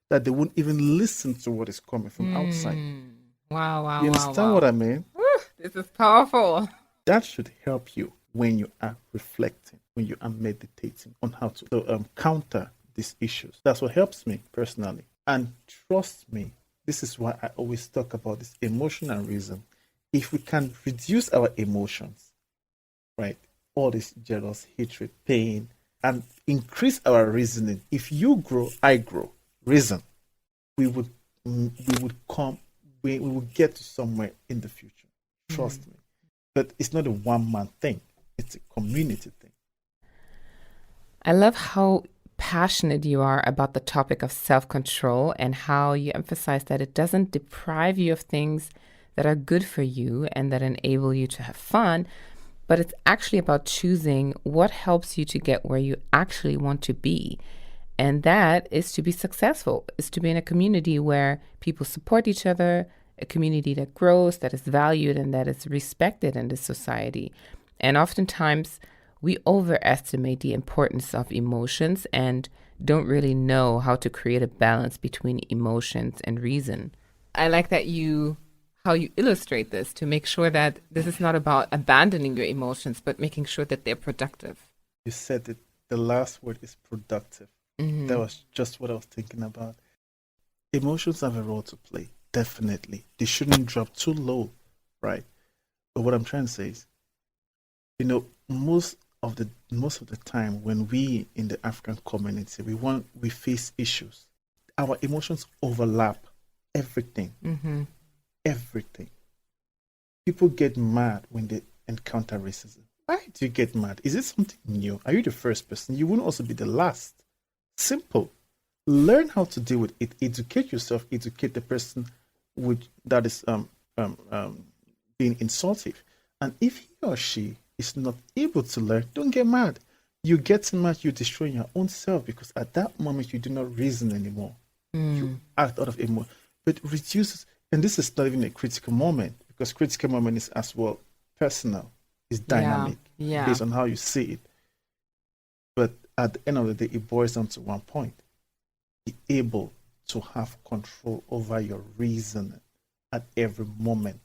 that they won't even listen to what is coming from outside. Wow, wow, You wow, understand wow. what I mean? Woo, this is powerful. That should help you when you are reflecting, when you are meditating on how to counter these issues. That's what helps me personally. And trust me, this is why I always talk about this emotion and reason. If we can reduce our emotions, right, all this jealous, hatred, pain, and increase our reasoning, if you grow, I grow, reason, we would get to somewhere in the future. Trust me. But it's not a one-man thing. It's a community thing. I love how passionate you are about the topic of self-control and how you emphasize that it doesn't deprive you of things that are good for you and that enable you to have fun, but it's actually about choosing what helps you to get where you actually want to be. And that is to be successful, is to be in a community where people support each other, a community that grows, that is valued, and that is respected in this society. And oftentimes, we overestimate the importance of emotions and don't really know how to create a balance between emotions and reason. I like that how you illustrate this to make sure that this is not about abandoning your emotions, but making sure that they're productive. You said that the last word is productive. Mm-hmm. That was just what I was thinking about. Emotions have a role to play, definitely. They shouldn't drop too low, right? But what I'm trying to say is, most of the time when we in the African community we face issues, our emotions overlap everything. Mm-hmm. Everything. People get mad when they encounter racism. Why do you get mad? Is it something new? Are you the first person? You won't also be the last. Simple. Learn how to deal with it. Educate yourself. Educate the person that is being insultive. And if he or she is not able to learn, don't get mad. You get mad, you're destroying your own self because at that moment you do not reason anymore. You act out of emotion. But it reduces, and this is not even a critical moment because critical moment is as well personal, it's dynamic based on how you see it. But at the end of the day, it boils down to one point. Be able to have control over your reason at every moment.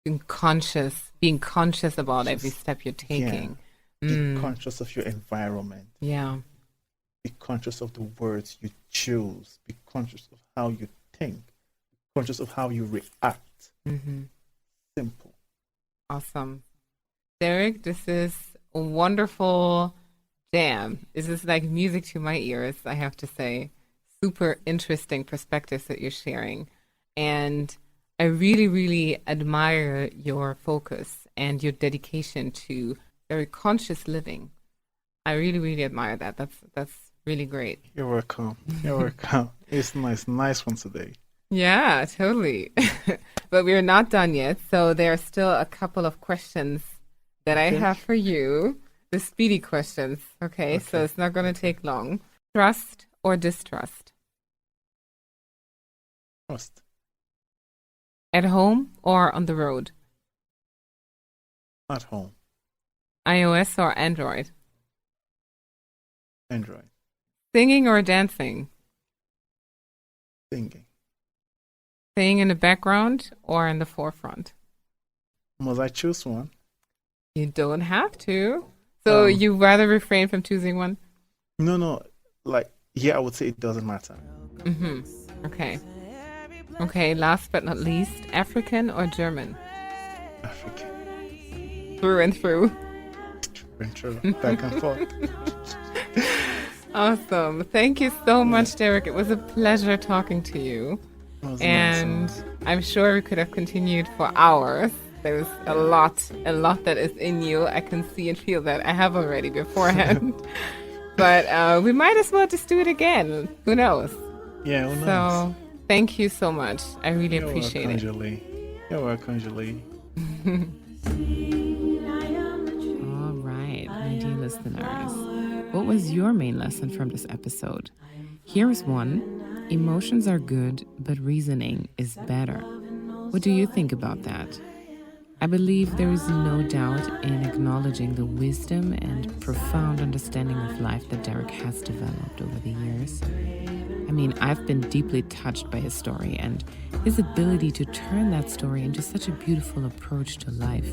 Being conscious about every step you're taking. Yeah. Be conscious of your environment. Yeah. Be conscious of the words you choose. Be conscious of how you think. Be conscious of how you react. Mm-hmm. Simple. Awesome. Derrick, this is a wonderful jam. This is like music to my ears, I have to say. Super interesting perspectives that you're sharing. And I really, really admire your focus and your dedication to very conscious living. I really, really admire that. That's really great. You're welcome. You're welcome. It's nice one today. Yeah, totally. But we're not done yet. So there are still a couple of questions that I have for you. The speedy questions. Okay, so it's not going to take long. Trust or distrust? Trust. At home or on the road? At home. iOS or Android? Android. Singing or dancing? Singing. Staying in the background or in the forefront? Must I choose one? You don't have to. So you rather refrain from choosing one? No. I would say it doesn't matter. Mm-hmm. Okay. Okay, last but not least, African or German? African. Through and through. True and true. Back and forth. Awesome. Thank you so much, Derrick. It was a pleasure talking to you. And nice. I'm sure we could have continued for hours. There's a lot that is in you. I can see and feel that. I have already beforehand. But we might as well just do it again. Who knows? Yeah, who knows? So thank you so much. I really appreciate it. You're welcome, Julie. All right, my dear listeners. What was your main lesson from this episode? Here is one. Emotions are good, but reasoning is better. What do you think about that? I believe there is no doubt in acknowledging the wisdom and profound understanding of life that Derrick has developed over the years. I mean, I've been deeply touched by his story and his ability to turn that story into such a beautiful approach to life.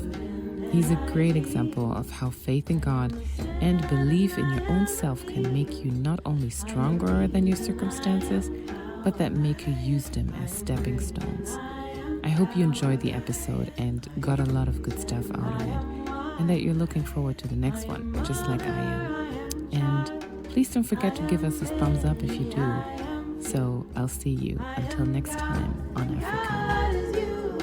He's a great example of how faith in God and belief in your own self can make you not only stronger than your circumstances, but that make you use them as stepping stones. I hope you enjoyed the episode and got a lot of good stuff out of it, and that you're looking forward to the next one, just like I am. And please don't forget to give us a thumbs up if you do. So I'll see you until next time on Africana.